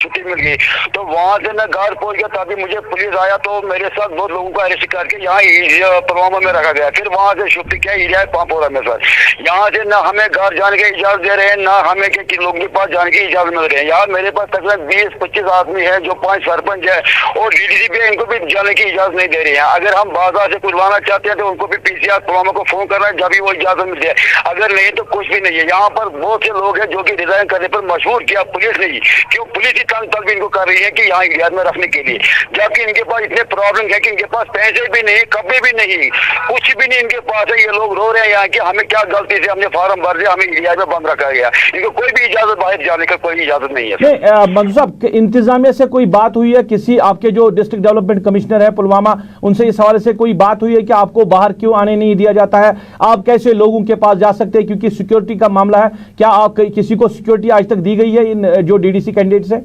छुट्टी मिल गई। तो वहाँ से मैं घर पहुँच गया, तभी मुझे पुलिस आया तो मेरे साथ बहुत लोगों को अरेस्ट करके यहाँ पुलवामा में रखा गया। फिर वहाँ से शिफ्ट किया एरिया पामपोरा में सर। यहाँ से ना हमें घर जाने की इजाजत दे रहे हैं, ना हमें के लोगों के पास जाने की इजाजत मिल रही है। यार मेरे पास तकरीबन 20-25 आदमी है, जो 5 सरपंच है और डीडीसी भी, इनको भी जाने की इजाजत नहीं दे रही है। अगर हम बाजार से कुछ लाना चाहते हैं तो उनको भी पीसीआर पुलवामा को फोन करना है, जब भी वो इजाजत मिलती है, अगर नहीं तो कुछ भी नहीं है। यहाँ पर बहुत से लोग हैं जो कि रिजाइन करने पर मजबूर किया पुलिस ने। क्यों पुलिस ही तंग भी इनको कर रही है कि यहाँ इंडिया में रखने के लिए, जबकि इनके पास इतने प्रॉब्लम है कि इनके पास पैसे भी नहीं, कपड़े भी नहीं, कुछ भी नहीं इनके पास है। ये लोग रो रहे हैं यहाँ कि हमें क्या गलती से हमने फार्म भर दिया, हमें इंडिया में बंद रखा गया। इनको कोई भी इजाजत, बाहर जाने का कोई इजाजत नहीं है। मंजूर साहब, इंतजामिया से कोई बात हुई है? किसी आपके जो डिस्ट्रिक्ट डेवलपमेंट कमिश्नर है पुलवामा, उनसे इस हवाले से कोई बात हुई है कि आपको बाहर क्यों आने नहीं दिया जाता है? आप कैसे लोगों के पास जा सकते हैं, क्योंकि सिक्योरिटी का मामला है? क्या आप किसी को सिक्योरिटी आज तक दी गई है इन जो डीडीसी कैंडिडेट से?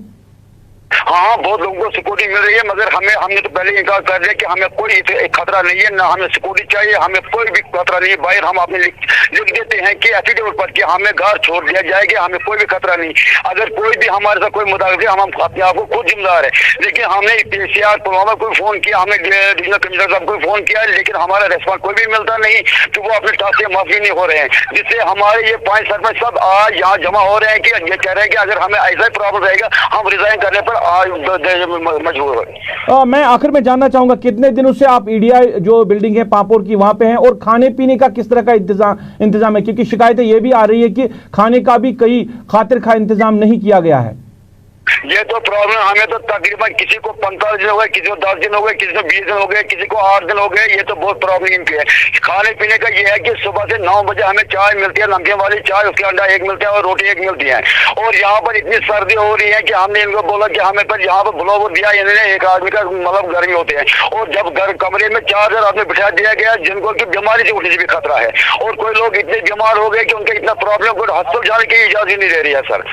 हाँ, बहुत लोगों को सिक्योरिटी मिल रही है, मगर हमने तो पहले इनकार कर दिया कि हमें कोई खतरा नहीं है, ना हमें सिक्योरिटी चाहिए, हमें कोई भी खतरा नहीं है। बाहर हम अपने लिख देते हैं कि एफिडेविट पर कि हमें घर छोड़ दिया जाएगा, हमें कोई भी खतरा नहीं। अगर कोई भी हमारे साथ कोई मुदाखलत, हम अपने आप को खुद जिम्मेदार है। लेकिन हमने पीसीआर पुलवामा को फोन किया, हमने डिविजनल कमिश्नर साहब को फोन किया, लेकिन हमारा रेस्पॉन्स कोई भी मिलता नहीं, तो वो अपने टास्क से माफी नहीं हो रहे हैं, जिससे हमारे ये 5 सरपंच सब आज यहाँ जमा हो रहे हैं कि ये कह रहे हैं कि अगर हमें ऐसा ही प्रॉब्लम रहेगा हम रिजाइन करने पर मजबूर है। मैं आखिर में जानना चाहूंगा, कितने दिनों से आप ईडीआई जो बिल्डिंग है पापोर की वहां पे हैं, और खाने पीने का किस तरह का इंतजाम है? क्योंकि शिकायतें ये भी आ रही है कि खाने का भी कई खातिर खा इंतजाम नहीं किया गया है। ये तो प्रॉब्लम हमें तो तकरीबन किसी को 15 दिन हो गए, किसी को 10 दिन हो गए, किसी को 20 दिन हो गए, किसी को 8 दिन हो गए। ये तो बहुत प्रॉब्लम इनकी है। खाने पीने का ये है कि सुबह से 9 बजे हमें चाय मिलती है, नमकीन वाली चाय, उसके अंडा एक मिलता है और रोटी एक मिलती है। और यहाँ पर इतनी सर्दी हो रही है कि हमने इनको बोला कि हमें पर यहाँ पर ब्लोवर दिया इन्होंने, एक आदमी का मतलब गर्मी होते हैं, और जब कमरे में 4 आदमी बिठा दिया गया जिनको की बीमारी से उठने से भी खतरा है, और कोई लोग इतने बीमार हो गए कि उनका इतना प्रॉब्लम, को हॉस्पिटल जाने की इजाजत नहीं दे रही है सर।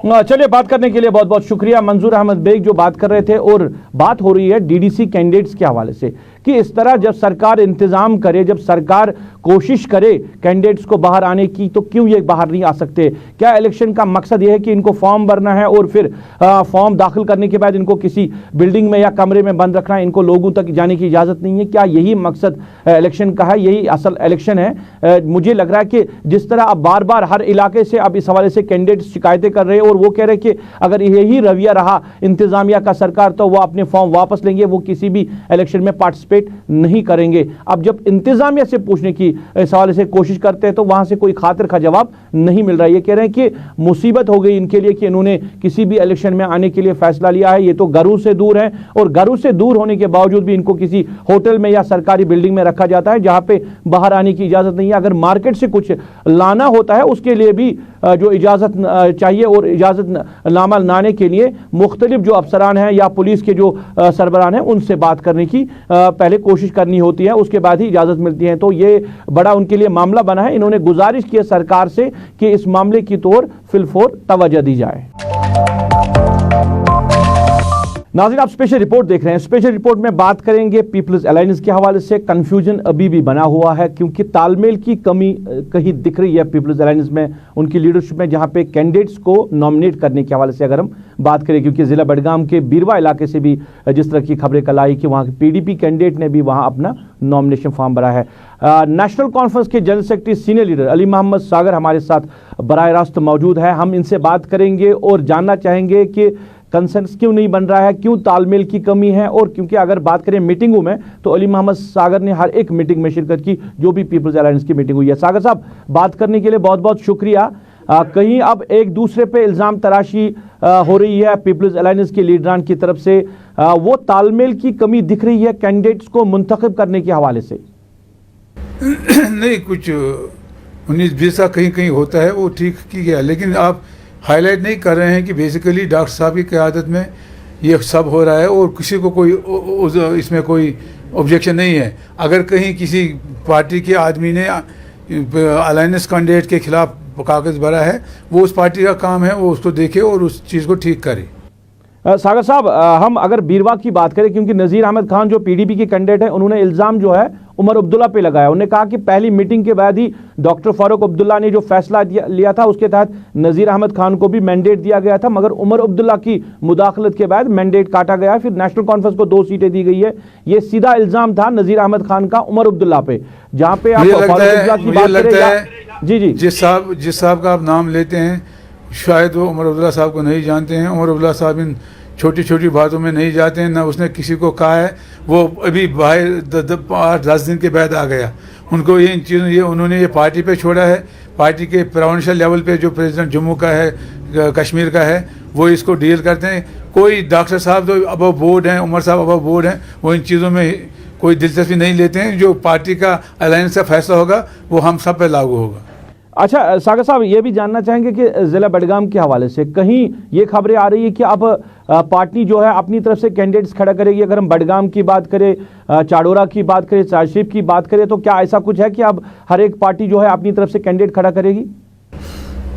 चलिए, बात करने के लिए बहुत बहुत शुक्रिया मंजूर अहमद बेग जो बात कर रहे थे। और बात हो रही है डीडीसी कैंडिडेट्स के हवाले से कि इस तरह जब सरकार इंतजाम करे, जब सरकार कोशिश करे कैंडिडेट्स को बाहर आने की, तो क्यों ये बाहर नहीं आ सकते? क्या इलेक्शन का मकसद ये है कि इनको फॉर्म भरना है और फिर फॉर्म दाखिल करने के बाद इनको किसी बिल्डिंग में या कमरे में बंद रखना है, इनको लोगों तक जाने की इजाज़त नहीं है? क्या यही मकसद इलेक्शन का है? यही असल इलेक्शन है? मुझे लग रहा है कि जिस तरह अब बार बार हर इलाके से अब इस हवाले से कैंडिडेट्स शिकायतें कर रहे हैं और वो कह रहे हैं कि अगर यही रवैया रहा इंतजामिया का सरकार, तो वो अपने फॉर्म वापस लेंगे, वो किसी भी इलेक्शन में पार्टिसिपेट नहीं करेंगे। अब जब इंतजामिया से पूछने की इस हवाले से कोशिश करते हैं तो वहां से कोई खातिर का जवाब नहीं मिल रहा है। ये कह रहे हैं कि मुसीबत हो गई इनके लिए कि इन्होंने किसी भी इलेक्शन में आने के लिए फैसला लिया है। ये तो घरों से दूर है, और घरों से दूर होने के बावजूद भी इनको किसी होटल में या सरकारी बिल्डिंग में रखा जाता है जहां पे बाहर आने की इजाजत नहीं है। अगर मार्केट से कुछ लाना होता है उसके लिए भी जो इजाजत चाहिए, और इजाजत नामा लाने के लिए मुख्तलिफ जो अफसरान हैं या पुलिस के जो सरबराह हैं उनसे बात करने की पहले कोशिश करनी होती है, उसके बाद ही इजाजत मिलती है। तो ये बड़ा उनके लिए मामला बना है। इन्होंने गुजारिश की है सरकार से कि इस मामले की तौर फिलफौर तवज्जो दी जाए। नाज़रीन, आप स्पेशल रिपोर्ट देख रहे हैं। स्पेशल रिपोर्ट में बात करेंगे पीपल्स अलायंस के हवाले से। कंफ्यूजन अभी भी बना हुआ है क्योंकि तालमेल की कमी कहीं दिख रही है पीपल्स अलायंस में, उनकी लीडरशिप में, जहां पे कैंडिडेट्स को नॉमिनेट करने के हवाले से अगर हम बात करें, क्योंकि ज़िला बडगाम के बीरवा इलाके से भी जिस तरह की खबरें कल आई कि वहाँ के पीडीपी कैंडिडेट ने भी वहाँ अपना नॉमिनेशन फॉर्म भरा है। नेशनल कॉन्फ्रेंस के general secretary senior leader Ali Mohammad Sagar हमारे साथ बराह रास्त मौजूद है। हम इनसे बात करेंगे और जानना चाहेंगे कि कंसेंसस क्यों नहीं बन रहा है, क्यों तालमेल की कमी है। और क्योंकि अगर बात करें मीटिंगों में, तो अली मोहम्मद सागर ने हर एक मीटिंग में शिरकत की जो भी पीपल्स अलायंस की मीटिंग हुई है। सागर साहब, बात करने के लिए बहुत बहुत शुक्रिया। कहीं अब एक दूसरे पे इल्ज़ाम तराशी हो रही है पीपल्स अलायंस के लीडरान की तरफ से, वो तालमेल की कमी दिख रही है कैंडिडेट्स को मुंतखब करने के हवाले से? नहीं, कुछ 19-20 का कहीं कहीं होता है, वो ठीक की गया, लेकिन आप हाईलाइट नहीं कर रहे हैं कि बेसिकली डॉक्टर साहब की क़यादत में ये सब हो रहा है और किसी को कोई इसमें कोई ऑब्जेक्शन नहीं है। अगर कहीं किसी पार्टी के आदमी ने अलायंस कैंडिडेट के खिलाफ कागज़ भरा है, वो उस पार्टी का काम है, वो उसको देखे और उस चीज़ को ठीक करे। सागर साहब, हम अगर बीरवा की बात करें, क्योंकि नज़ीर अहमद खान जो पीडीपी के कैंडिडेट हैं, उन्होंने इल्ज़ाम जो है उमर अब्दुल्ला पे लगाया। उन्होंने कहा कि पहली मीटिंग के बाद ही डॉक्टर फारूक अब्दुल्ला ने जो फैसला लिया था उसके तहत नज़ीर अहमद खान को भी मैंडेट दिया गया था, मगर उमर अब्दुल्ला की मुदाखलत के बाद मैंडेट काटा गया, फिर नेशनल कॉन्फ्रेंस को 2 सीटें दी गई है। ये सीधा इल्ज़ाम था नज़ीर अहमद खान का उमर अब्दुल्ला पे, जहाँ पे आप फारूक अब्दुल्ला की बात करें। जी जी, जिस साहब का आप नाम लेते हैं शायद वो उमर अब्दुल्ला साहब को नहीं जानते हैं। उमर अब्दुल्ला साहब इन छोटी छोटी बातों में नहीं जाते हैं, ना उसने किसी को कहा है। वो अभी बाहर 8-10 दिन के बाद आ गया। उनको ये इन चीज़ों उन्होंने ये पार्टी पे छोड़ा है। पार्टी के प्रोविंशियल लेवल पे जो प्रेसिडेंट जम्मू का है, कश्मीर का है, वो इसको डील करते हैं। कोई डॉक्टर साहब तो अबव बोर्ड हैं, उमर साहब अबव बोर्ड हैं, वो इन चीज़ों में कोई दिलचस्पी नहीं लेते हैं। जो पार्टी का अलायंस का फैसला होगा वो हम सब पे लागू होगा। अच्छा सागर साहब, ये भी जानना चाहेंगे कि ज़िला बडगाम के हवाले से कहीं ये खबरें आ रही है कि अब पार्टी जो है अपनी तरफ से कैंडिडेट्स खड़ा करेगी। अगर हम बडगाम की बात करें, चाडोरा की बात करें, चारशिप की बात करें, तो क्या ऐसा कुछ है कि अब हर एक पार्टी जो है अपनी तरफ से कैंडिडेट खड़ा करेगी?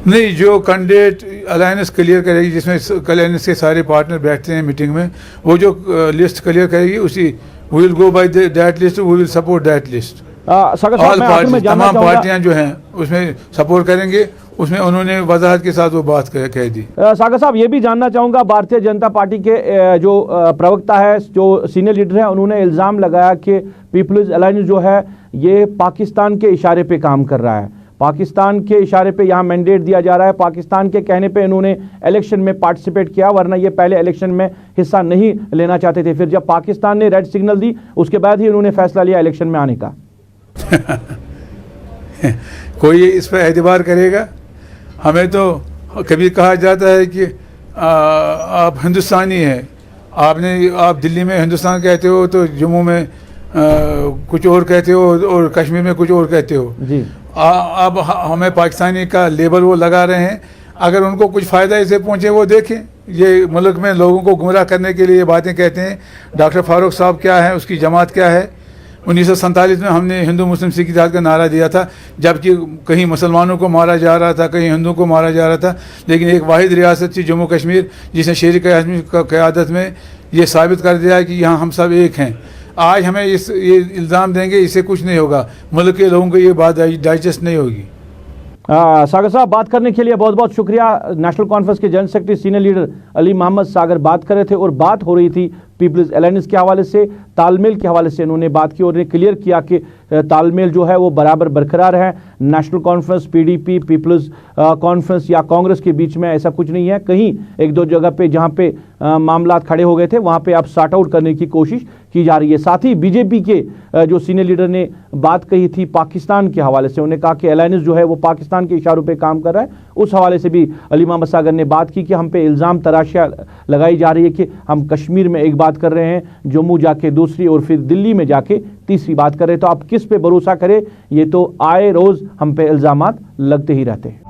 नहीं, जो कैंडिडेट अलायंस क्लियर करेगी, जिसमें अलायंस के सारे पार्टनर बैठते हैं मीटिंग में, वो जो लिस्ट क्लियर करेगी उसी we will go by that list, we will support that list. तमाम पार्टियां जो हैं उसमें सपोर्ट करेंगे। उसमें उन्होंने वजाहत के साथ वो बात कह दी। सागर साहब, ये भी जानना चाहूँगा, भारतीय जनता पार्टी के जो प्रवक्ता है, जो सीनियर लीडर हैं, उन्होंने इल्ज़ाम लगाया कि पीपल्स अलायंस जो है ये पाकिस्तान के इशारे पे काम कर रहा है। पाकिस्तान के इशारे पे यहाँ मैंडेट दिया जा रहा है। पाकिस्तान के कहने पे इन्होंने इलेक्शन में पार्टिसिपेट किया, वरना ये पहले इलेक्शन में हिस्सा नहीं लेना चाहते थे। फिर जब पाकिस्तान ने रेड सिग्नल दी, उसके बाद ही उन्होंने फैसला लिया इलेक्शन में आने का। कोई इस पर एतबार करेगा? हमें तो कभी कहा जाता है कि आप हिंदुस्तानी हैं, आप दिल्ली में हिंदुस्तान कहते हो, तो जम्मू में कुछ और कहते हो और कश्मीर में कुछ और कहते हो जी। अब हमें पाकिस्तानी का लेबल वो लगा रहे हैं। अगर उनको कुछ फ़ायदा इससे पहुँचे वो देखें। ये मुल्क में लोगों को गुमराह करने के लिए ये बातें कहते हैं। डॉक्टर फारूक साहब क्या है, उसकी जमात क्या है। 1947 में हमने हिंदू मुस्लिम सिख इत्तेहाद का नारा दिया था, जबकि कहीं मुसलमानों को मारा जा रहा था, कहीं हिंदुओं को मारा जा रहा था। लेकिन एक वाहिद रियासत थी जम्मू कश्मीर, जिसने शेर क़यादत में ये साबित कर दिया है कि यहाँ हम सब एक हैं। आज हमें ये इल्ज़ाम देंगे, इससे कुछ नहीं होगा। मुल्क के लोगों को ये बात डाइजेस्ट नहीं होगी। सागर साहब, बात करने के लिए बहुत बहुत शुक्रिया। नेशनल कॉन्फ्रेंस के general secretary senior leader Ali Mohammad Sagar बात कर रहे थे, और बात हो रही थी पीपल्स अलायंस के हवाले से, तालमेल के हवाले से उन्होंने बात की, और उन्हें क्लियर किया कि तालमेल जो है वो बराबर बरकरार है। National Conference, PDP, People's Conference या कांग्रेस के बीच में ऐसा कुछ नहीं है। कहीं एक दो जगह पे जहाँ पे मामला खड़े हो गए थे, वहाँ पे अब सॉर्ट आउट करने की कोशिश की जा रही है। साथ ही बीजेपी के जो सीनियर लीडर ने बात कही थी पाकिस्तान के हवाले से, उन्हें कहा कि अलायंस जो है वो पाकिस्तान के इशारों पे काम कर रहा है। उस हवाले से भी अली मोहम्मद सागर ने बात की कि हम पे इल्ज़ाम तराशियाँ लगाई जा रही है कि हम कश्मीर में एक बात कर रहे हैं, जम्मू जाके दूसरी, और फिर दिल्ली में जाके तीसरी बात कर रहे हैं। तो आप किस पे भरोसा करें? ये तो आए रोज हम पे इल्जामात लगते ही रहते हैं।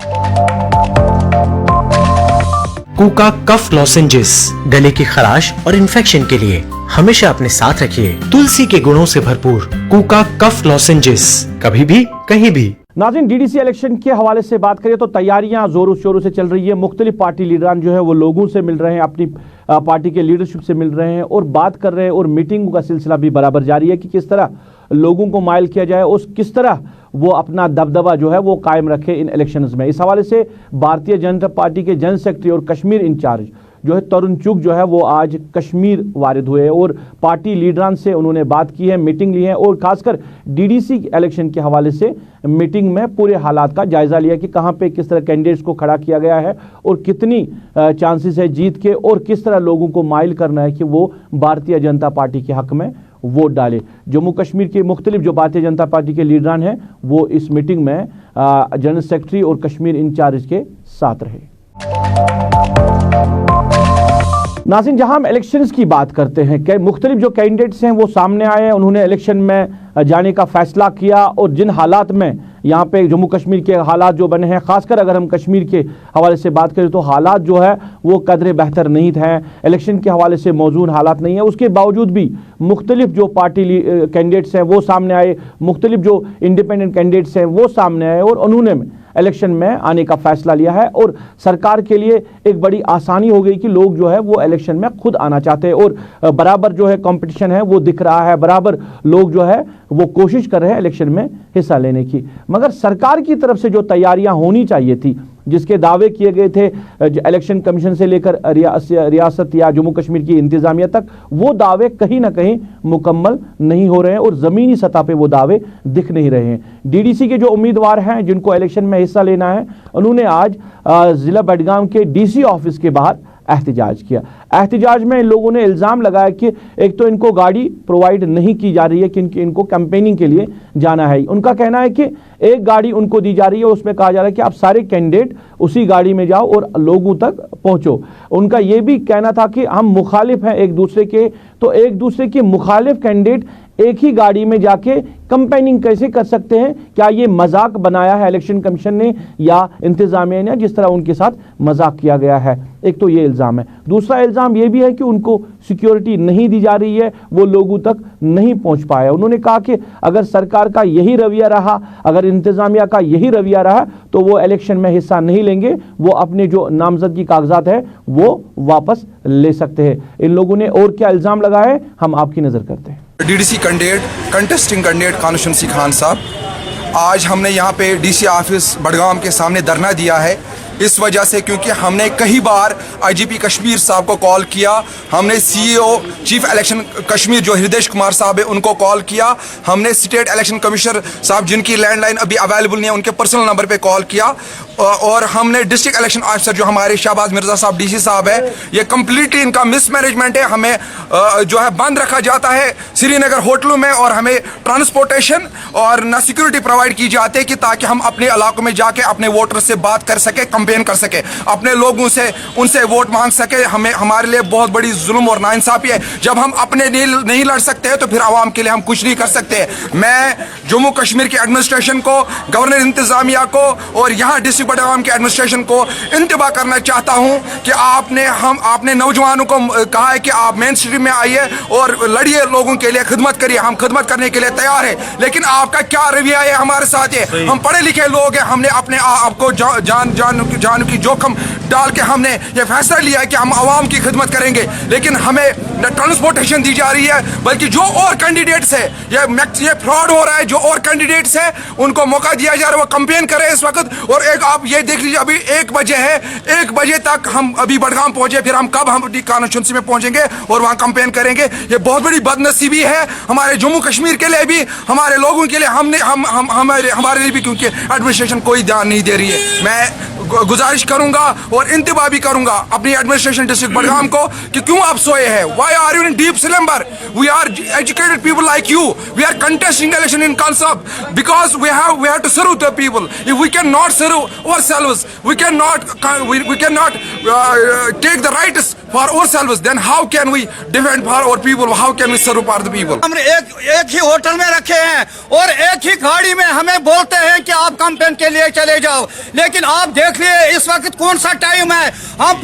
कूका कफ लॉजेंजेस गले की खराश और इन्फेक्शन के लिए हमेशा अपने साथ रखिए। तुलसी के गुणों से भरपूर कूका कफ लॉजेंजेस, कभी भी कहीं भी। नाज़रीन, डीडीसी इलेक्शन के हवाले से बात करें तो तैयारियां जोरों शोरों से चल रही है। मुख्तलिफ पार्टी लीडरान जो है वो लोगों से मिल रहे हैं, अपनी पार्टी के लीडरशिप से मिल रहे हैं और बात कर रहे हैं, और मीटिंग का सिलसिला भी बराबर जारी है कि किस तरह लोगों को माइल किया जाए और किस तरह वो अपना दबदबा जो है वो कायम रखे इन इलेक्शंस में। इस हवाले से भारतीय जनता पार्टी के जनरल सेक्रेटरी और कश्मीर इंचार्ज जो है तरुण चुग जो है वो आज कश्मीर वारिद हुए और पार्टी लीडरान से उन्होंने बात की है, मीटिंग ली है, और खासकर डीडीसी इलेक्शन के हवाले से मीटिंग में पूरे हालात का जायजा लिया कि कहां पे किस तरह कैंडिडेट्स को खड़ा किया गया है और कितनी चांसेस है जीत के, और किस तरह लोगों को माइल करना है कि वो भारतीय जनता पार्टी के हक में वोट डाले। जम्मू कश्मीर के मुख्तलिफ जो भारतीय जनता पार्टी के लीडरान हैं वो इस मीटिंग में जनरल सेक्रेटरी और कश्मीर इंचार्ज के साथ रहे। नाज़रीन, जहां हम इलेक्शंस की बात करते हैं, मुख्तलिफ जो कैंडिडेट्स हैं वो सामने आए, उन्होंने इलेक्शन में जाने का फैसला किया, और जिन हालात में यहाँ पे जम्मू कश्मीर के हालात जो बने हैं, खासकर अगर हम कश्मीर के हवाले से बात करें तो हालात जो है वो कदरे बेहतर नहीं थे, इलेक्शन के हवाले से मौजूद हालात नहीं है। उसके बावजूद भी मुख्तलिफ जो पार्टी कैंडिडेट्स हैं वो सामने आए, मुख्तलिफ जो इंडिपेंडेंट कैंडिडेट्स हैं वो सामने आए, और उन्होंने इलेक्शन में आने का फैसला लिया है और सरकार के लिए एक बड़ी आसानी हो गई कि लोग जो है वो इलेक्शन में खुद आना चाहते हैं और बराबर जो है कंपटीशन है वो दिख रहा है, बराबर लोग जो है वो कोशिश कर रहे हैं इलेक्शन में हिस्सा लेने की। मगर सरकार की तरफ से जो तैयारियां होनी चाहिए थी, जिसके दावे किए गए थे इलेक्शन कमीशन से लेकर रियासत या जम्मू कश्मीर की इंतजामिया तक, वो दावे कहीं ना कहीं मुकम्मल नहीं हो रहे हैं और ज़मीनी सतह पे वो दावे दिख नहीं रहे हैं। डीडीसी के जो उम्मीदवार हैं जिनको इलेक्शन में हिस्सा लेना है, उन्होंने आज ज़िला बडगाम के डीसी ऑफिस के बाहर एहतजाज किया। एहतजाज में इन लोगों ने इल्ज़ाम लगाया कि एक तो इनको गाड़ी प्रोवाइड नहीं की जा रही है कि इनको कैंपेनिंग के लिए जाना है। उनका कहना है कि एक गाड़ी उनको दी जा रही है, उसमें कहा जा रहा है कि आप सारे कैंडिडेट उसी गाड़ी में जाओ और लोगों तक पहुंचो। उनका यह भी कहना था कि हम मुखालिफ हैं एक दूसरे के, तो एक दूसरे के मुखालिफ कैंडिडेट एक ही गाड़ी में जाके कैंपेनिंग कैसे कर सकते हैं? क्या ये मजाक बनाया है इलेक्शन कमीशन ने या इंतजामिया ने, जिस तरह उनके साथ मजाक किया गया है? एक तो ये इल्ज़ाम है। दूसरा इल्ज़ाम ये भी है कि उनको सिक्योरिटी नहीं दी जा रही है, वो लोगों तक नहीं पहुंच पाया। उन्होंने कहा कि अगर सरकार का यही रवैया रहा, अगर इंतजामिया का यही रवैया रहा, तो वो इलेक्शन में हिस्सा नहीं लेंगे, वो अपने जो नामजदगी कागजात है वो वापस ले सकते हैं। इन लोगों ने और क्या इल्ज़ाम लगाया है, हम आपकी नज़र करते हैं। DDC candidate contesting candidate constituency Khan साहब, आज हमने यहाँ पे डीसी ऑफिस बडगाम के सामने धरना दिया है इस वजह से क्योंकि हमने कई बार आईजीपी कश्मीर साहब को कॉल किया, हमने सीईओ चीफ इलेक्शन कश्मीर जो हृदय कुमार साहब है उनको कॉल किया, हमने स्टेट इलेक्शन कमिश्नर साहब जिनकी लैंडलाइन अभी अवेलेबल नहीं है उनके पर्सनल नंबर पे कॉल किया, और हमने डिस्ट्रिक्ट इलेक्शन ऑफिसर जो हमारे शहबाज मिर्जा साहब डीसी साहब है, ये कम्प्लीटली इनका मिसमैनेजमेंट है। हमें जो है बंद रखा जाता है श्रीनगर होटलों में और हमें ट्रांसपोर्टेशन और न सिक्योरिटी प्रोवाइड की जाती है कि ताकि हम अपने इलाकों में जाके अपने वोटर से बात कर सके, कंपेन कर सके, अपने लोगों से उनसे वोट मांग सके। हमें हमारे लिए बहुत बड़ी जुल्म और नाइंसाफी है। जब हम अपने नहीं लड़ सकते हैं तो फिर आवाम के लिए हम कुछ नहीं कर सकते। मैं जम्मू कश्मीर की एडमिनिस्ट्रेशन को, गवर्नर इंतजामिया को और यहाँ डिस्ट्रिक्ट बडगाम के एडमिनिस्ट्रेशन को इंतबाह करना चाहता हूँ कि आपने नौजवानों को कहा है कि आप मेन स्ट्रीम में आइए और लड़िए, लोगों के लिए खिदमत करिए। हम खिदमत करने के लिए तैयार है, लेकिन आपका क्या रवैया है हमारे साथ है? हम पढ़े लिखे लोग हैं, हमने अपने आप को जान की जोखिम डाल के हमने ये फैसला लिया है कि हम आवाम की खिदमत करेंगे, लेकिन हमें न ट्रांसपोर्टेशन दी जा रही है, बल्कि जो और कैंडिडेट्स है ये फ्रॉड हो रहा है। जो और कैंडिडेट्स है उनको मौका दिया जा रहा है, वो कंपेन करें इस वक्त। और एक आप ये देख लीजिए, अभी 1 बजे है, 1 बजे तक हम अभी बडगाम पहुंचे, फिर हम कब हम कॉन्स्टिट्यूंसी में पहुंचेंगे और वहां कंपेन करेंगे? ये बहुत बड़ी बदनसीबी है हमारे जम्मू कश्मीर के लिए भी, हमारे लोगों के लिए, हमारे लिए भी, क्योंकि एडमिनिस्ट्रेशन कोई ध्यान नहीं दे रही है। मैं गुजारिश करूंगा और इंतबाह भी करूंगा अपनी एडमिनिस्ट्रेशन डिस्ट्रिक्ट बडगाम को कि क्यों आप सोए हैं? Why are you in deep slumber? We are educated people like you, we are contesting election in Kansab because we have to serve the people. If we cannot serve ourselves, we cannot take the rights for ourselves, then how can we defend for our people? How can we serve for the people? हमने एक ही hotel में रखे हैं और एक ही गाड़ी में हमें बोलते हैं कि आप कैंपेन के लिए चले जाओ, लेकिन आप देख लिए इस वक्त कौन सा टाइम है। हम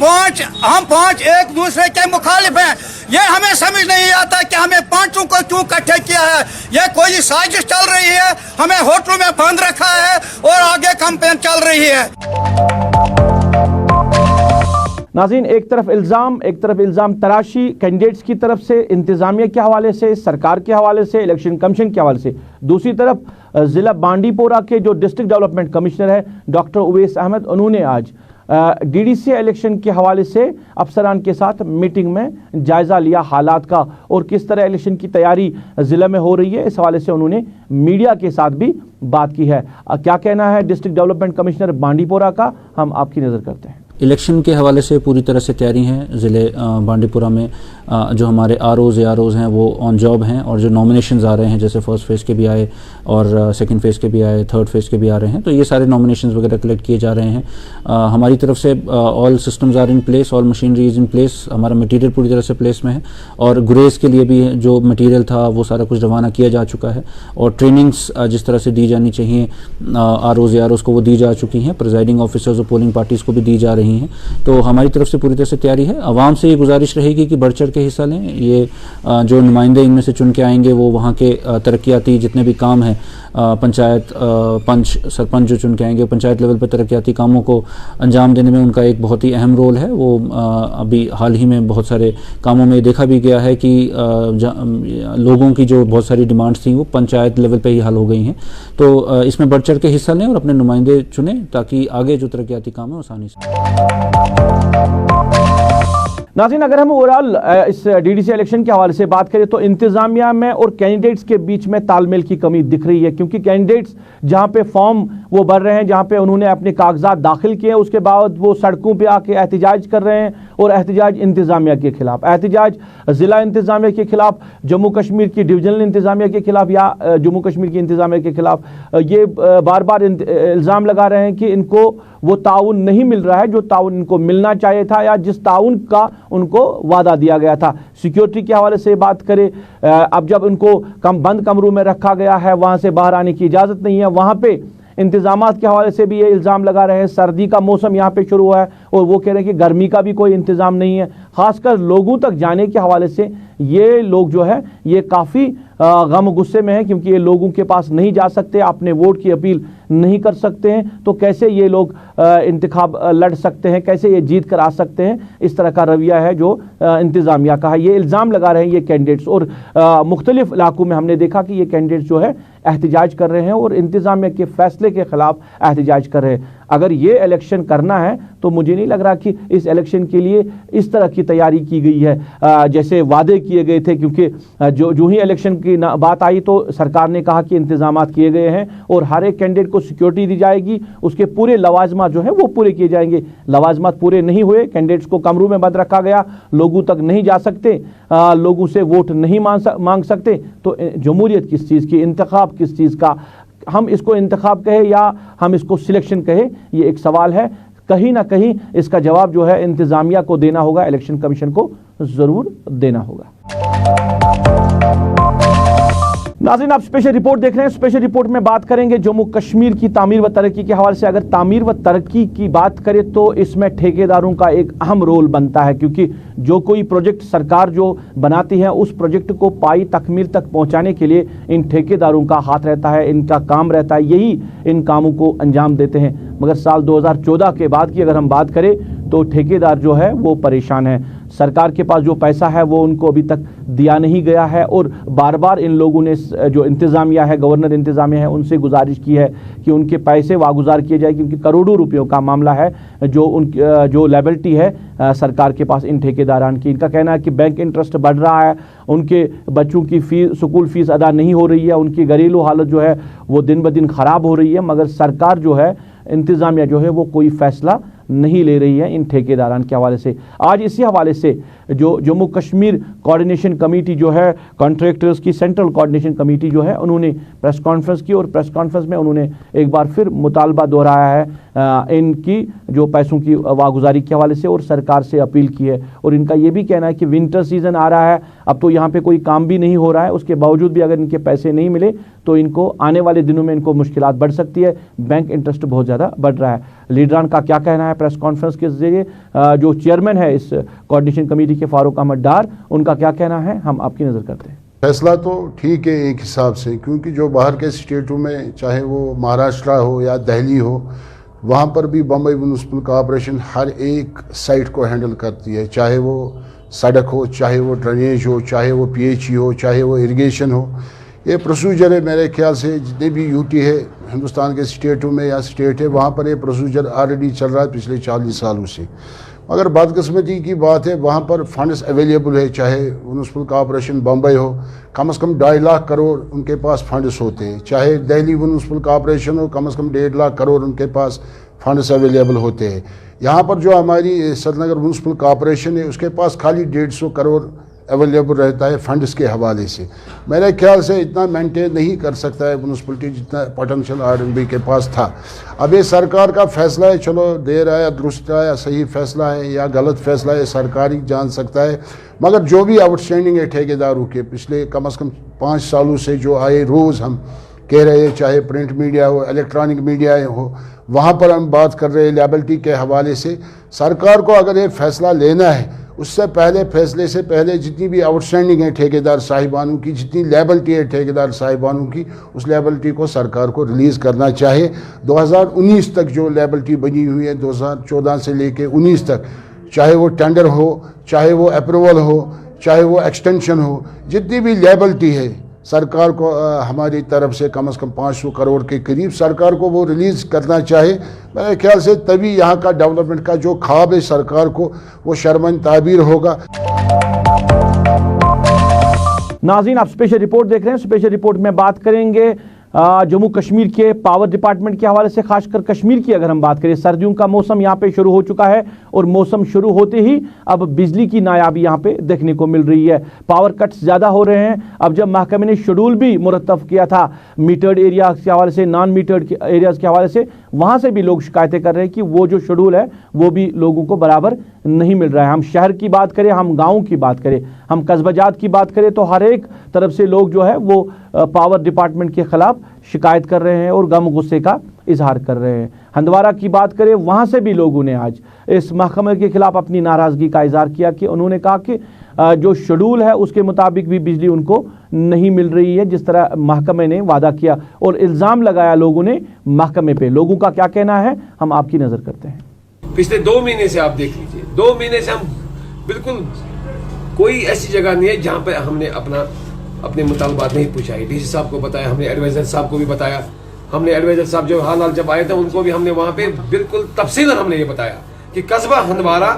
पांच एक दूसरे के मुखालिफ हैं। ये हमें समझ नहीं आता कि हमें पांचों को क्यों इकट्ठे किया है। ये कोई साजिश चल रही है, हमें होटलों में बंद रखा है और आगे कैंपेन चल रही है। नाज़रीन, एक तरफ इल्ज़ाम तराशी कैंडिडेट्स की तरफ से, इंतज़ामिया के हवाले से, सरकार के हवाले से, इलेक्शन कमीशन के हवाले से। दूसरी तरफ ज़िला बांडीपोरा के जो डिस्ट्रिक्ट डेवलपमेंट कमिश्नर है डॉक्टर उवैस अहमद, उन्होंने आज डीडीसी इलेक्शन के हवाले से अफसरान के साथ मीटिंग में जायज़ा लिया हालात का और किस तरह इलेक्शन की तैयारी ज़िले में हो रही है। इस हवाले से उन्होंने मीडिया के साथ भी बात की है। क्या कहना है डिस्ट्रिक्ट डेवलपमेंट कमिश्नर बांडीपोरा का, हम आपकी नज़र करते हैं। इलेक्शन के हवाले से पूरी तरह से तैयारी है। ज़िले बांडीपुरा में जो हमारे आरओज़ हैं वो ऑन जॉब हैं और जो नॉमिनेशंस आ रहे हैं, जैसे फर्स्ट फेज़ के भी आए और सेकंड फेज़ के भी आए, थर्ड फेज़ के भी आ रहे हैं, तो ये सारे नॉमिनेशंस वगैरह कलेक्ट किए जा रहे हैं। हमारी तरफ से all systems are in place, all machinery is in place, हमारा मटीरियल पूरी तरह से प्लेस में है और गुरेज के लिए भी जो मटीरियल था वो सारा कुछ रवाना किया जा चुका है और ट्रेनिंग्स जिस तरह से दी जानी चाहिए आरओज़ को वो दी जा चुकी हैं, प्रिजाइडिंग ऑफिसर्स और पोलिंग पार्टीज़ को भी दी जा रही हैं। तो हमारी तरफ से पूरी तरह से तैयारी है। आवाम से ये गुजारिश रहेगी कि बढ़ चढ़ के के हिस्सा लें। ये जो नुमाइंदे इनमें से चुन के आएंगे वो वहाँ के तरक्याती जितने भी काम हैं, पंचायत पंच सरपंच जो चुन के आएंगे, पंचायत लेवल पर तरक्याती कामों को अंजाम देने में उनका एक बहुत ही अहम रोल है। वो अभी हाल ही में बहुत सारे कामों में देखा भी गया है कि लोगों की जो बहुत सारी डिमांड्स थी वो पंचायत लेवल पे ही हल हो गई हैं। तो इसमें बढ़ चढ़ के हिस्सा लें और अपने नुमाइंदे चुनें ताकि आगे जो तरक्याती काम है आसानी से। नाज़रीन, अगर हम ओवरऑल इस डीडीसी इलेक्शन के हवाले से बात करें तो इंतज़ामिया में और कैंडिडेट्स के बीच में तालमेल की कमी दिख रही है, क्योंकि कैंडिडेट्स जहां पे फॉर्म वो भर रहे हैं, जहां पे उन्होंने अपने कागजात दाखिल किए, उसके बाद वो सड़कों पे आके एहतजाज कर रहे हैं, और एहतजाज इंतज़ामिया के खिलाफ, एहतजाज ज़िला इंतज़ामिया के खिलाफ, जम्मू कश्मीर की डिवीजनल इंतज़ामिया के खिलाफ या जम्मू कश्मीर की इंतज़ामिया के खिलाफ, ये बार बार इल्ज़ाम लगा रहे हैं कि इनको वो ताउन नहीं मिल रहा है जो ताउन इनको मिलना चाहिए था, या जिस ताउन का उनको वादा दिया गया था। सिक्योरिटी के हवाले से बात करें, अब जब उनको बंद कमरों में रखा गया है, वहाँ से बाहर आने की इजाज़त नहीं है, वहाँ पे इंतजामात के हवाले से भी ये इल्ज़ाम लगा रहे हैं। सर्दी का मौसम यहाँ पे शुरू हुआ है और वो कह रहे हैं कि गर्मी का भी कोई इंतज़ाम नहीं है। ख़ासकर लोगों तक जाने के हवाले से ये लोग जो है ये काफ़ी गम गुस्से में है, क्योंकि ये लोगों के पास नहीं जा सकते, अपने वोट की अपील नहीं कर सकते हैं, तो कैसे ये लोग इंतखाब लड़ सकते हैं, कैसे ये जीत कर आ सकते हैं। इस तरह का रवैया है जो इंतज़ामिया का है। ये इल्ज़ाम लगा रहे हैं ये कैंडिडेट्स, और मुख्तलिफ इलाकों में हमने देखा कि ये कैंडिडेट्स जो है एहतजाज कर रहे हैं और इंतज़ामिया के फैसले के ख़िलाफ़ एहतजाज कर रहे हैं। अगर ये इलेक्शन करना है तो मुझे नहीं लग रहा कि इस इलेक्शन के लिए इस तरह की तैयारी की गई है जैसे वादे किए गए थे, क्योंकि जो ही इलेक्शन की बात आई तो सरकार ने कहा कि इंतजामात किए गए हैं और हर एक कैंडिडेट को सिक्योरिटी दी जाएगी, उसके पूरे लवाजमात जो है वो पूरे किए जाएंगे। लवाजमात पूरे नहीं हुए, कैंडिडेट्स को कमरों में बंद रखा गया, लोगों तक नहीं जा सकते, लोगों से वोट नहीं मांग सकते, तो जमहूरियत किस चीज़ की, इंतखाब किस चीज़ का, हम इसको इंतखाब कहे या हम इसको सिलेक्शन कहे, ये एक सवाल है। कहीं ना कहीं इसका जवाब जो है इंतज़ामिया को देना होगा, इलेक्शन कमीशन को ज़रूर देना होगा। नाज़रीन, आप स्पेशल रिपोर्ट देख रहे हैं। स्पेशल रिपोर्ट में बात करेंगे जम्मू कश्मीर की तामीर व तरक्की के हवाले से। अगर तामीर व तरक्की की बात करें तो इसमें ठेकेदारों का एक अहम रोल बनता है, क्योंकि जो कोई प्रोजेक्ट सरकार जो बनाती है उस प्रोजेक्ट को पाई तकमील तक पहुंचाने के लिए इन ठेकेदारों का हाथ रहता है, इनका काम रहता है, यही इन कामों को अंजाम देते हैं। मगर साल 2014 के बाद की अगर हम बात करें तो ठेकेदार जो है वो परेशान है। सरकार के पास जो पैसा है वो उनको अभी तक दिया नहीं गया है, और बार बार इन लोगों ने जो इंतज़ामिया है, गवर्नर इंतज़ामिया है, उनसे गुजारिश की है कि उनके पैसे वागुजार किए जाए, क्योंकि करोड़ों रुपयों का मामला है जो लायबिलिटी है सरकार के पास इन ठेकेदारान की। इनका कहना है कि बैंक इंटरेस्ट बढ़ रहा है, उनके बच्चों की स्कूल फीस अदा नहीं हो रही है, उनकी घरेलू हालत जो है वो दिन ब दिन ख़राब हो रही है, मगर सरकार जो है, इंतज़ामिया जो है वो कोई फ़ैसला नहीं ले रही है इन ठेकेदारान के हवाले से। आज इसी हवाले से जो जम्मू कश्मीर कोऑर्डिनेशन कमेटी जो है, कॉन्ट्रैक्टर्स की सेंट्रल कोऑर्डिनेशन कमेटी जो है, उन्होंने प्रेस कॉन्फ्रेंस की और प्रेस कॉन्फ्रेंस में उन्होंने एक बार फिर मुतालबा दोहराया है इनकी जो पैसों की वागुजारी के हवाले से, और सरकार से अपील की है। और इनका ये भी कहना है कि विंटर सीज़न आ रहा है, अब तो यहाँ पे कोई काम भी नहीं हो रहा है, उसके बावजूद भी अगर इनके पैसे नहीं मिले तो इनको आने वाले दिनों में इनको मुश्किलात बढ़ सकती है, बैंक इंटरेस्ट बहुत ज़्यादा बढ़ रहा है। लीडरान का क्या कहना है प्रेस कॉन्फ्रेंस के जरिए, जो चेयरमैन है इस कोऑर्डिनेशन कमेटी के फारूक अहमद डार, उनका क्या कहना है, हम आपकी नज़र करते हैं। फैसला तो ठीक है एक हिसाब से, क्योंकि जो बाहर के स्टेटों में, चाहे वो महाराष्ट्र हो या दिल्ली हो, वहाँ पर भी बम्बई म्यूनसिपल कॉर्पोरेशन हर एक साइट को हैंडल करती है, चाहे वो सड़क हो, चाहे वो ड्रेनेज हो, चाहे वो PHE हो, चाहे वो इरिगेशन हो। ये प्रोसीजर है, मेरे ख्याल से जितने भी यूटी है हिंदुस्तान के स्टेटों में या स्टेट है, वहाँ पर ये प्रोसीजर ऑलरेडी चल रहा है पिछले 40 सालों से। मगर बदकिस्मती की बात है, वहाँ पर फंड्स अवेलेबल है, चाहे म्यूनसिपल कॉर्पोरेशन बम्बई हो, कम से कम 2.5 लाख करोड़ उनके पास फंड्स होते हैं, चाहे दिल्ली म्यूनसिपल कॉर्पोरेशन हो, कम से कम 1.5 लाख करोड़ उनके पास फंड्स अवेलेबल होते हैं। यहाँ पर जो हमारी सदनगर म्यूनसिपल कॉर्पोरेशन है, उसके पास खाली 150 करोड़ अवेलेबल रहता है फंड्स के हवाले से। मेरे ख्याल से इतना मेंटेन नहीं कर सकता है म्यूनसिपलिटी जितना पोटेंशियल RMB के पास था। अब ये सरकार का फैसला है, चलो देर आया दुरुस्त आया, सही फैसला है या गलत फैसला है सरकार ही जान सकता है। मगर जो भी आउटस्टैंडिंग है ठेकेदारों के पिछले कम से कम 5 सालों से जो आए, रोज़ हम कह रहे हैं, चाहे प्रिंट मीडिया हो, इलेक्ट्रॉनिक मीडिया हो, वहाँ पर हम बात कर रहे हैं लायबिलिटी के हवाले से। सरकार को अगर ये फैसला लेना है, اس سے پہلے فیصلے سے پہلے جتنی بھی آؤٹ اسٹینڈنگ ہے ٹھیکیدار صاحبانوں کی، جتنی لیبلٹی ہے ٹھیکیدار صاحبانوں کی، اس لیبلٹی کو سرکار کو ریلیز کرنا چاہے. 2019 تک جو لیبلٹی بنی ہوئی ہے 2014 سے لے کے 19 تک، چاہے وہ ٹینڈر ہو، چاہے وہ اپروول ہو، چاہے وہ ایکسٹینشن ہو، جتنی بھی لیبلٹی ہے سرکار کو ہماری طرف سے کم از کم 500 کروڑ کے قریب سرکار کو وہ ریلیز کرنا چاہے. میرے خیال سے تبھی یہاں کا ڈیولپمنٹ کا جو خواب ہے سرکار کو وہ شرمن تعبیر ہوگا. ناظرین، آپ اسپیشل رپورٹ دیکھ رہے ہیں. اسپیشل رپورٹ میں بات کریں گے جموں کشمیر کے پاور ڈپارٹمنٹ کے حوالے سے. خاص کر کشمیر کی اگر ہم بات کریں، سردیوں کا موسم یہاں پہ شروع ہو چکا ہے اور موسم شروع ہوتے ہی اب بجلی کی نایابی یہاں پہ دیکھنے کو مل رہی ہے. پاور کٹس زیادہ ہو رہے ہیں. اب جب محکمے نے شیڈول بھی مرتب کیا تھا میٹرڈ ایریا کے حوالے سے، نان میٹرڈ ایریاز کے حوالے سے، وہاں سے بھی لوگ شکایتیں کر رہے ہیں کہ وہ جو شیڈول ہے وہ بھی لوگوں کو برابر نہیں مل رہا ہے. ہم شہر کی بات کریں، ہم گاؤں کی بات کریں، ہم قصبہ جات کی بات کریں، تو ہر ایک طرف سے لوگ جو ہے وہ پاور ڈپارٹمنٹ کے خلاف شکایت کر رہے ہیں اور غم غصے کا اظہار کر رہے ہیں. ہندوارہ کی بات کریں، وہاں سے بھی لوگوں نے آج اس محکمے کے خلاف اپنی ناراضگی کا اظہار کیا کہ انہوں نے کہا کہ جو شیڈول ہے اس کے مطابق بھی بجلی ان کو نہیں مل رہی ہے جس طرح محکمے نے وعدہ کیا، اور الزام لگایا لوگوں نے محکمے پہ. لوگوں کا کیا کہنا ہے ہم آپ کی نظر کرتے ہیں. پچھلے 2 مہینے سے آپ دیکھ لیجئے، 2 مہینے سے ہم بالکل کوئی ایسی جگہ نہیں ہے جہاں پہ ہم نے اپنے مطالبات نہیں پوچھائے. ڈی سی صاحب کو بتایا، ہم نے ایڈوائزر صاحب کو بھی بتایا. ہم نے ایڈوائزر صاحب جو حال جب آئے تھے ان کو بھی ہم نے وہاں پہ بالکل تفصیل ہم نے یہ بتایا کہ قصبہ ہندوارہ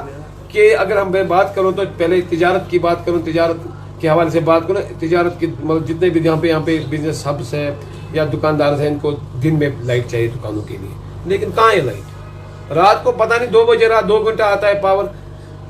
کہ اگر ہم بات کروں تو پہلے تجارت کی بات کروں، تجارت کے حوالے سے بات کروں. تجارت کی مطلب جتنے بھی یہاں پہ بزنس ہبس ہیں یا دکاندار ہیں، ان کو دن میں لائٹ چاہیے دکانوں کے لیے، لیکن کہاں ہے لائٹ؟ رات کو پتہ نہیں 2 بجے رات 2 گھنٹہ آتا ہے پاور.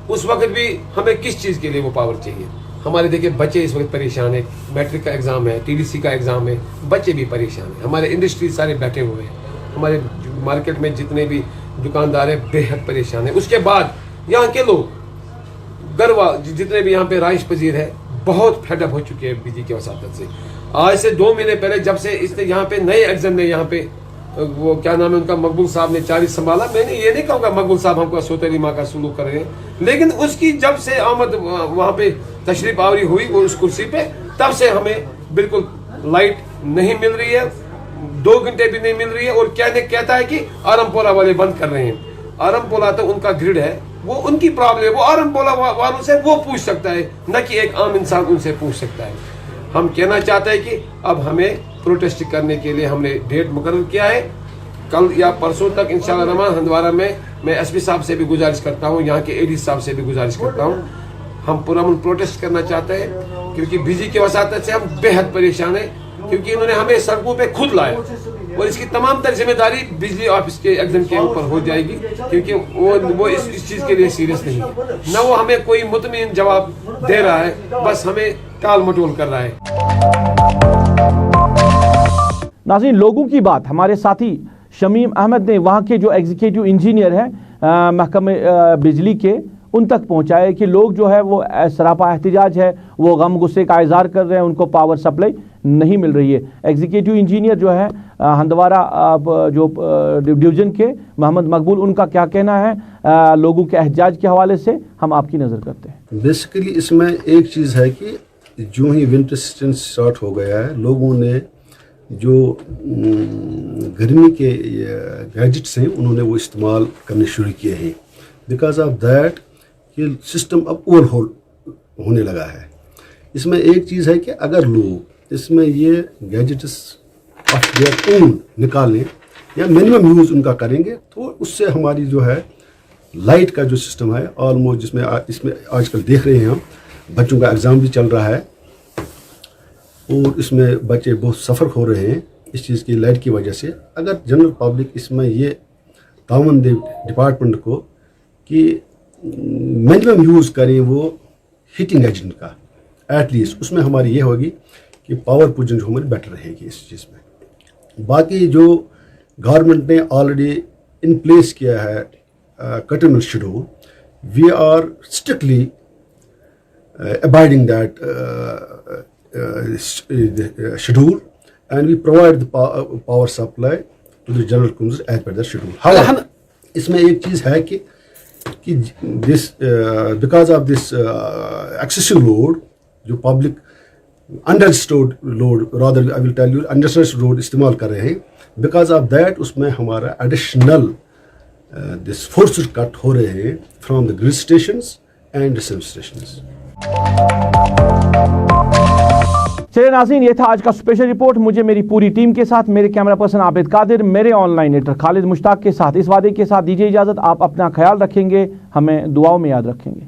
اس وقت بھی ہمیں کس چیز کے لیے وہ پاور چاہیے؟ ہمارے دیکھیں بچے اس وقت پریشان ہیں، میٹرک کا ایگزام ہے، ٹی ڈی سی کا ایگزام ہے، بچے بھی پریشان ہیں. ہمارے انڈسٹری سارے بیٹھے ہوئے ہیں، ہمارے مارکیٹ میں جتنے بھی دکاندار ہیں بے حد پریشان ہیں. اس کے بعد یہاں کے لوگ گروا جتنے بھی یہاں پہ رہائش پذیر ہے بہت فیڈ اپ ہو چکے ہیں بجلی کی وساطت سے. آج سے 2 مہینے پہلے جب سے اس نے یہاں پہ نئے ایگزام نے یہاں پہ وہ کیا نام ہے ان کا، مقبول صاحب نے چارج سنبھالا. میں نے یہ نہیں کہوں گا مقبول صاحب ہم کو سوتیلی ماں کا سلوک کر رہے ہیں، لیکن اس کی جب سے آمد وہاں پہ تشریف آوری ہوئی وہ اس کرسی پہ، تب سے ہمیں بالکل لائٹ نہیں مل رہی ہے، 2 گھنٹے بھی نہیں مل رہی ہے. اور کہتا ہے کہ آرم پورہ والے بند کر رہے ہیں. آرم پورہ تو ان کا گرڈ ہے، وہ ان کی پرابلم ہے، وہ آرم پورہ والوں سے وہ پوچھ سکتا ہے، نہ کہ ایک عام انسان ان سے پوچھ سکتا ہے. ہم کہنا چاہتے ہیں کہ اب ہمیں پروٹیسٹ کرنے کے لیے ہم نے ڈیٹ مقرر کیا ہے. کل یا پرسوں تک انشاءاللہ الرحمن ہندوارہ میں ایس پی صاحب سے بھی گزارش کرتا ہوں، یہاں کے اے ڈی صاحب سے بھی گزارش کرتا ہوں. ہم پرامن پروٹیسٹ کرنا چاہتے ہیں کیونکہ بجلی کی وساطت سے ہم بے حد پریشان ہیں، کیونکہ انہوں نے ہمیں سڑکوں پہ خود لایا اور اس کی تمام تر ذمہ داری بجلی آفس کے ایگزام کے اوپر ہو جائے گی، کیونکہ وہ اس چیز کے لیے سیریس نہیں ہے. نہ وہ ہمیں کوئی مطمئن جواب دے رہا ہے، بس ہمیں ٹال مٹول کر رہا ہے. ناظرین، لوگوں کی بات ہمارے ساتھی شمیم احمد نے وہاں کے جو ایگزیکٹو انجینئر ہیں محکمہ بجلی کے ان تک پہنچائے کہ لوگ جو ہے وہ سراپا احتجاج ہے، وہ غم غصے کا اظہار کر رہے ہیں، ان کو پاور سپلائی نہیں مل رہی ہے. ایگزیکٹو انجینئر جو ہے ہندوارہ جو ڈویژن کے محمد مقبول، ان کا کیا کہنا ہے لوگوں کے احتجاج کے حوالے سے ہم آپ کی نظر کرتے ہیں. بیسیکلی اس میں ایک چیز ہے کہ جو ہی ونٹر سیزن اسٹارٹ ہو گیا ہے، لوگوں نے جو گرمی کے گیجٹس ہیں انہوں نے وہ استعمال کرنے شروع کیے ہیں. بیکاز آف دیٹ کہ سسٹم اب اوور ہول ہونے لگا ہے. اس میں ایک چیز ہے کہ اگر لوگ اس میں یہ گیجٹس آف دیئر اون نکالیں یا منیمم یوز ان کا کریں گے تو اس سے ہماری جو ہے لائٹ کا جو سسٹم ہے آلموسٹ، جس میں آج کل دیکھ رہے ہیں ہم بچوں کا ایگزام بھی چل رہا ہے اور اس میں بچے بہت سفر ہو رہے ہیں اس چیز کی لائٹ کی وجہ سے. اگر جنرل پبلک اس میں یہ تعاون دے ڈپارٹمنٹ کو کہ منیمم یوز کریں وہ ہیٹنگ ایجنٹ کا ایٹ لیسٹ، اس میں ہماری یہ ہوگی کہ پاور پوزیشن جو ہماری بیٹر رہے گی اس چیز میں. باقی جو گورنمنٹ نے آلریڈی ان پلیس کیا ہے curtailment schedule, we are strictly abiding that schedule, and we provide the power supply to the general consumers as per the schedule. However, اس میں ایک چیز ہے کہ कि this because of this excessive load जो public understood load rather I will tell you understood load इस्तेमाल कर रहे हैं, बिकॉज ऑफ दैट उसमें हमारा एडिशनल दिस फोर्स कट हो रहे हैं from the grid stations and सब स्टेशंस। चलिए नाज़रीन, ये था आज का स्पेशल रिपोर्ट। मुझे मेरी पूरी टीम के साथ, मेरे कैमरा पर्सन आबिद कादिर, मेरे ऑनलाइन एडिटर खालिद मुश्ताक के साथ इस वादे के साथ दीजिए इजाज़त, आप अपना ख्याल रखेंगे, हमें दुआओं में याद रखेंगे।